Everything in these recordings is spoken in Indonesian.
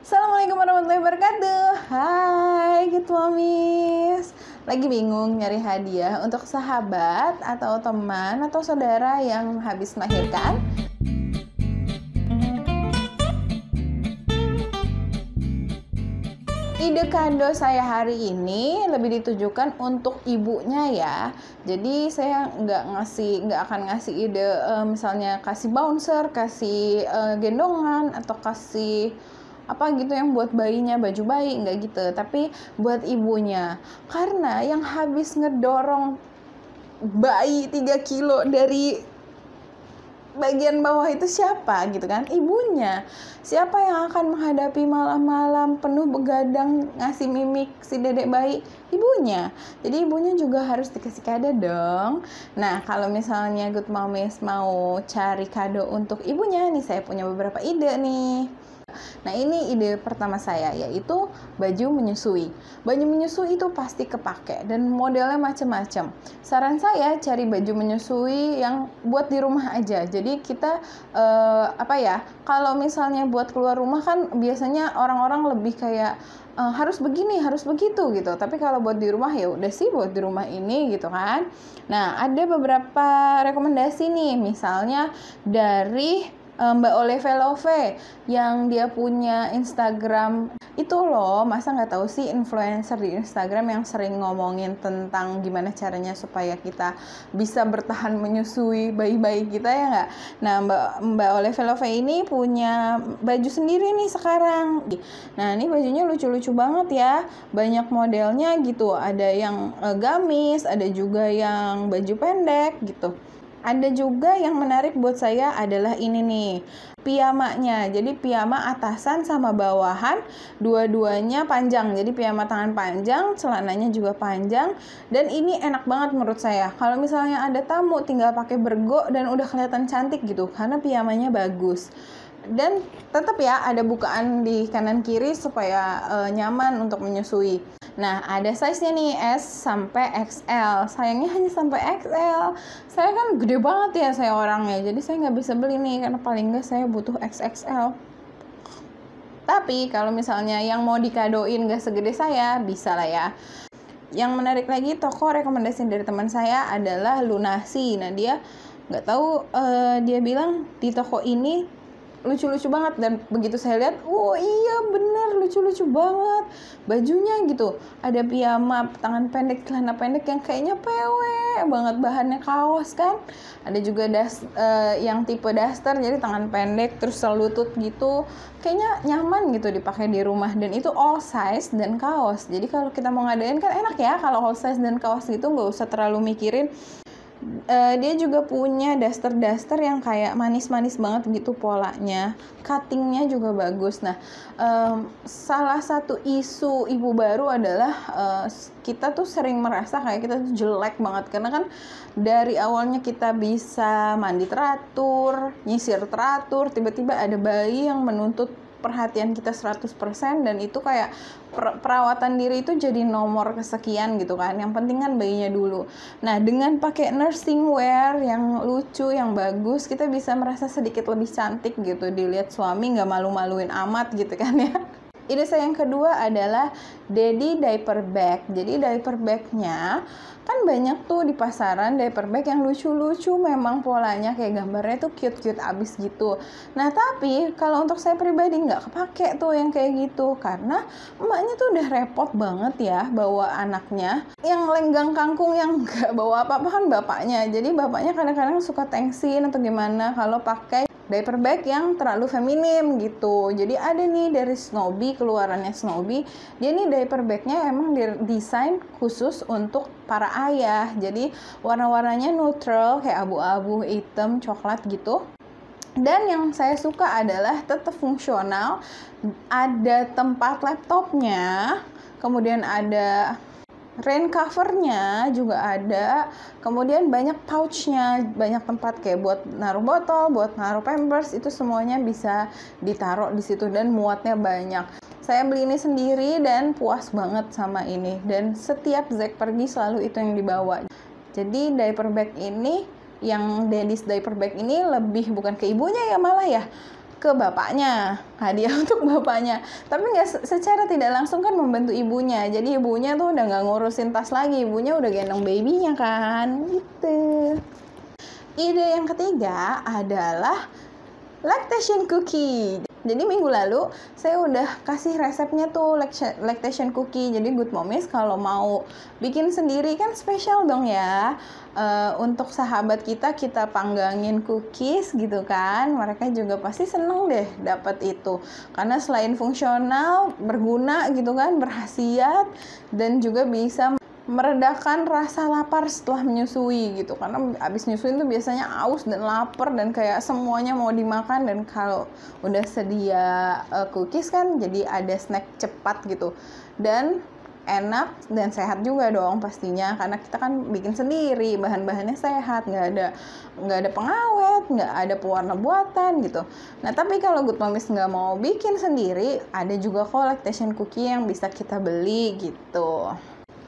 Assalamualaikum warahmatullahi wabarakatuh. Hai Good Momies. Lagi bingung nyari hadiah untuk sahabat atau teman atau saudara yang habis melahirkan? Ide kado saya hari ini lebih ditujukan untuk ibunya ya. Jadi saya nggak akan ngasih ide misalnya kasih bouncer, kasih gendongan atau kasih apa gitu yang buat bayinya, baju bayi, nggak gitu, tapi buat ibunya. Karena yang habis ngedorong bayi 3 kilo dari bagian bawah itu siapa gitu kan? Ibunya. Siapa yang akan menghadapi malam-malam penuh begadang ngasih mimik si dedek bayi? Ibunya. Jadi ibunya juga harus dikasih kado dong. Nah, kalau misalnya Good Momies mau cari kado untuk ibunya nih, saya punya beberapa ide nih. Nah, ini ide pertama saya, yaitu baju menyusui. Baju menyusui itu pasti kepake dan modelnya macam-macam. Saran saya cari baju menyusui yang buat di rumah aja. Jadi kita kalau misalnya buat keluar rumah kan biasanya orang-orang lebih kayak harus begini, harus begitu gitu. Tapi kalau buat di rumah ya udah sih buat di rumah ini gitu kan. Nah, ada beberapa rekomendasi nih, misalnya dari Mbak Oleve Love yang dia punya Instagram itu loh. Masa nggak tahu sih influencer di Instagram yang sering ngomongin tentang gimana caranya supaya kita bisa bertahan menyusui bayi-bayi kita, ya nggak? Nah, Mbak Oleve Love ini punya baju sendiri nih sekarang. Nah, ini bajunya lucu-lucu banget ya, banyak modelnya gitu, ada yang gamis, ada juga yang baju pendek gitu. Ada juga yang menarik buat saya adalah ini nih, piyamanya. Jadi piyama atasan sama bawahan, dua-duanya panjang. Jadi piyama tangan panjang, celananya juga panjang. Dan ini enak banget menurut saya. Kalau misalnya ada tamu tinggal pakai bergo dan udah kelihatan cantik gitu, karena piyamanya bagus. Dan tetap ya ada bukaan di kanan kiri supaya nyaman untuk menyusui. Nah, ada size-nya nih S sampai XL. Sayangnya hanya sampai XL. Saya kan gede banget ya saya orangnya, jadi saya nggak bisa beli nih, karena paling nggak saya butuh XXL. Tapi kalau misalnya yang mau dikadoin nggak segede saya, bisa lah ya. Yang menarik lagi, toko rekomendasi dari teman saya adalah Lunasi. Nah, dia nggak tahu, dia bilang di toko ini lucu-lucu banget, dan begitu saya lihat, oh iya bener lucu-lucu banget bajunya gitu. Ada piyama tangan pendek, celana pendek yang kayaknya PW banget, bahannya kaos kan. Ada juga yang tipe daster, jadi tangan pendek terus selutut gitu, kayaknya nyaman gitu dipakai di rumah. Dan itu all size dan kaos, jadi kalau kita mau ngadain kan enak ya kalau all size dan kaos gitu, nggak usah terlalu mikirin. Dia juga punya daster yang kayak manis-manis banget gitu polanya, cuttingnya juga bagus. Nah, salah satu isu ibu baru adalah kita tuh sering merasa kayak kita tuh jelek banget, karena kan dari awalnya kita bisa mandi teratur, nyisir teratur, tiba-tiba ada bayi yang menuntut perhatian kita 100%, dan itu kayak perawatan diri itu jadi nomor kesekian gitu kan. Yang penting kan bayinya dulu. Nah, dengan pakai nursing wear yang lucu, yang bagus, kita bisa merasa sedikit lebih cantik gitu, dilihat suami nggak malu-maluin amat gitu kan ya. Ide saya yang kedua adalah Daddy Diaper Bag. Jadi diaper bagnya kan banyak tuh di pasaran, diaper bag yang lucu-lucu, memang polanya kayak gambarnya tuh cute-cute abis gitu. Nah, tapi kalau untuk saya pribadi nggak kepake tuh yang kayak gitu, karena emaknya tuh udah repot banget ya bawa anaknya. Yang lenggang kangkung yang nggak bawa apa-apa kan bapaknya. Jadi bapaknya kadang-kadang suka tengsin atau gimana kalau pakai diaper bag yang terlalu feminim gitu. Jadi ada nih dari Snowy, keluarannya Snowy. Dia nih diaper bagnya emang didesain khusus untuk para ayah. Jadi warna-warnanya neutral, kayak abu-abu, hitam, coklat gitu. Dan yang saya suka adalah tetap fungsional. Ada tempat laptopnya, kemudian ada rain covernya juga ada, kemudian banyak pouchnya, banyak tempat kayak buat naruh botol, buat naruh pampers, itu semuanya bisa ditaruh di situ dan muatnya banyak. Saya beli ini sendiri dan puas banget sama ini, dan setiap Zack pergi selalu itu yang dibawa. Jadi diaper bag ini, yang Daddy's diaper bag ini lebih bukan ke ibunya ya malah ya, ke bapaknya, hadiah untuk bapaknya. Tapi nggak secara tidak langsung kan membantu ibunya. Jadi ibunya tuh udah nggak ngurusin tas lagi, ibunya udah gendong babynya kan, gitu. Ide yang ketiga adalah lactation cookie. Jadi minggu lalu saya udah kasih resepnya tuh lactation cookie. Jadi Good Momies kalau mau bikin sendiri kan spesial dong ya. Untuk sahabat kita panggangin cookies gitu kan. Mereka juga pasti seneng deh dapat itu. Karena selain fungsional, berguna gitu kan, berkhasiat, dan juga bisa meredakan rasa lapar setelah menyusui gitu, karena abis nyusuin tuh biasanya aus dan lapar dan kayak semuanya mau dimakan. Dan kalau udah sedia cookies kan jadi ada snack cepat gitu, dan enak dan sehat juga dong pastinya, karena kita kan bikin sendiri, bahan-bahannya sehat, nggak ada pengawet, nggak ada pewarna buatan gitu. Nah tapi kalau Good Momies nggak mau bikin sendiri, ada juga kok lactation cookie yang bisa kita beli gitu.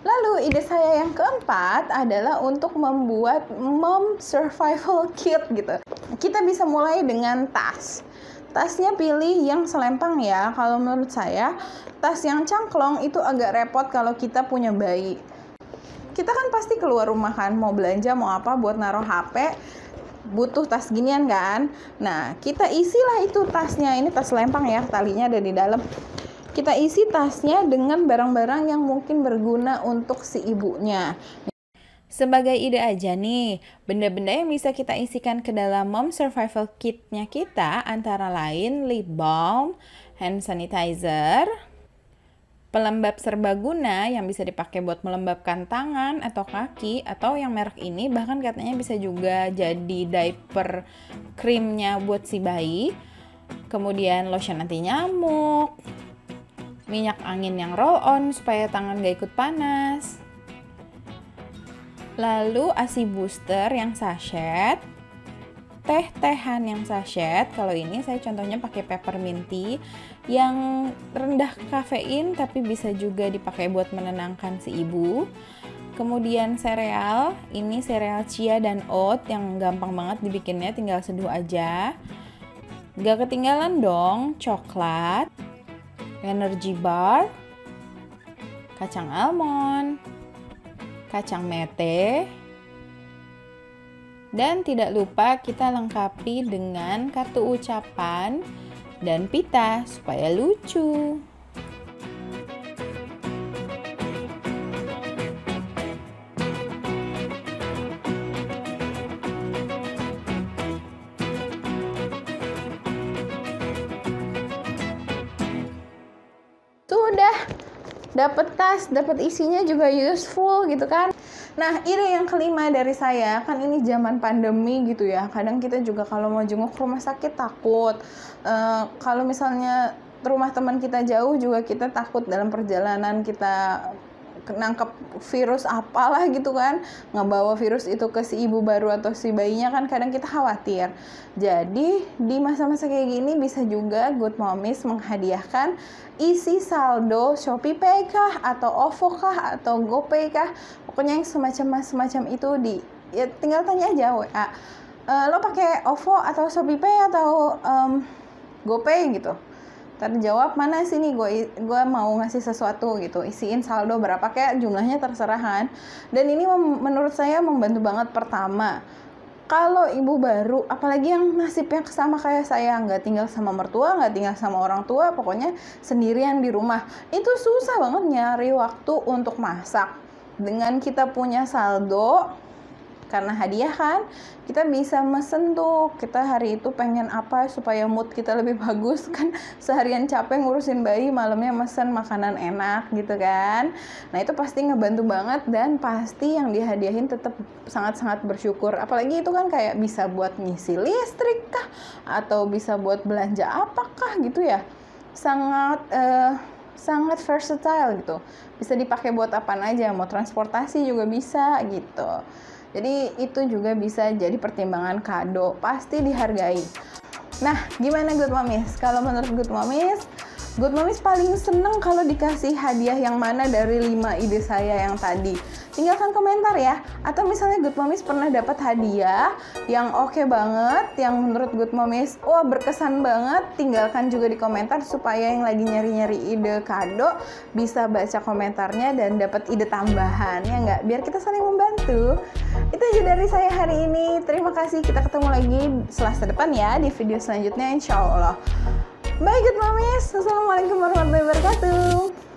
Lalu ide saya yang keempat adalah untuk membuat mom survival kit gitu. Kita bisa mulai dengan tas. Tasnya pilih yang selempang ya. Kalau menurut saya, tas yang cangklong itu agak repot kalau kita punya bayi. Kita kan pasti keluar rumah kan, mau belanja, mau apa, buat naruh HP, butuh tas ginian kan. Nah, kita isilah itu tasnya. Ini tas selempang ya, talinya ada di dalam. Kita isi tasnya dengan barang-barang yang mungkin berguna untuk si ibunya. Sebagai ide aja nih, benda-benda yang bisa kita isikan ke dalam mom survival kitnya kita antara lain lip balm, hand sanitizer, pelembab serbaguna yang bisa dipakai buat melembabkan tangan atau kaki, atau yang merek ini bahkan katanya bisa juga jadi diaper krimnya buat si bayi. Kemudian lotion anti nyamuk, minyak angin yang roll on supaya tangan gak ikut panas, lalu ASI booster yang sachet, teh-tehan yang sachet. Kalau ini saya contohnya pakai peppermint tea yang rendah kafein tapi bisa juga dipakai buat menenangkan si ibu. Kemudian sereal, ini sereal chia dan oat yang gampang banget dibikinnya, tinggal seduh aja. Gak ketinggalan dong coklat, energy bar, kacang almond, kacang mete, dan tidak lupa kita lengkapi dengan kartu ucapan dan pita supaya lucu. Sudah dapat tas, dapat isinya juga useful gitu kan. Nah, ide yang kelima dari saya, kan ini zaman pandemi gitu ya. Kadang kita juga kalau mau jenguk rumah sakit takut. Kalau misalnya rumah teman kita jauh juga kita takut dalam perjalanan kita nangkep virus apalah gitu kan, ngebawa virus itu ke si ibu baru atau si bayinya kan kadang kita khawatir. Jadi di masa-masa kayak gini bisa juga Good Momies menghadiahkan isi saldo ShopeePay kah atau OVO kah atau GoPay kah, pokoknya yang semacam itu ya tinggal tanya aja WA, lo pakai OVO atau ShopeePay atau GoPay gitu. Terjawab, mana sini gue mau ngasih sesuatu gitu, isiin saldo berapa, kayak jumlahnya terserah kan. Dan ini menurut saya membantu banget. Pertama, kalau ibu baru, apalagi yang nasibnya sama kayak saya, nggak tinggal sama mertua, nggak tinggal sama orang tua, pokoknya sendirian di rumah, itu susah banget nyari waktu untuk masak. Dengan kita punya saldo, karena hadiah kan, kita bisa mesen tuh, kita hari itu pengen apa supaya mood kita lebih bagus kan, seharian capek ngurusin bayi, malamnya mesen makanan enak gitu kan. Nah itu pasti ngebantu banget, dan pasti yang dihadiahin tetap sangat-sangat bersyukur. Apalagi itu kan kayak bisa buat ngisi listrik kah, atau bisa buat belanja apakah gitu ya, sangat versatile gitu, bisa dipakai buat apa aja, mau transportasi juga bisa gitu. Jadi itu juga bisa jadi pertimbangan kado, pasti dihargai. Nah, gimana Good Momies? Kalau menurut Good Momies, Good Momis paling seneng kalau dikasih hadiah yang mana dari 5 ide saya yang tadi. Tinggalkan komentar ya. Atau misalnya Good Momis pernah dapat hadiah yang oke banget, yang menurut Good Momis wah berkesan banget, tinggalkan juga di komentar supaya yang lagi nyari-nyari ide kado bisa baca komentarnya dan dapat ide tambahan, ya nggak? Biar kita saling membantu. Itu aja dari saya hari ini. Terima kasih, kita ketemu lagi Selasa depan ya di video selanjutnya insya Allah. Bye Good Momis, Assalamualaikum warahmatullahi wabarakatuh.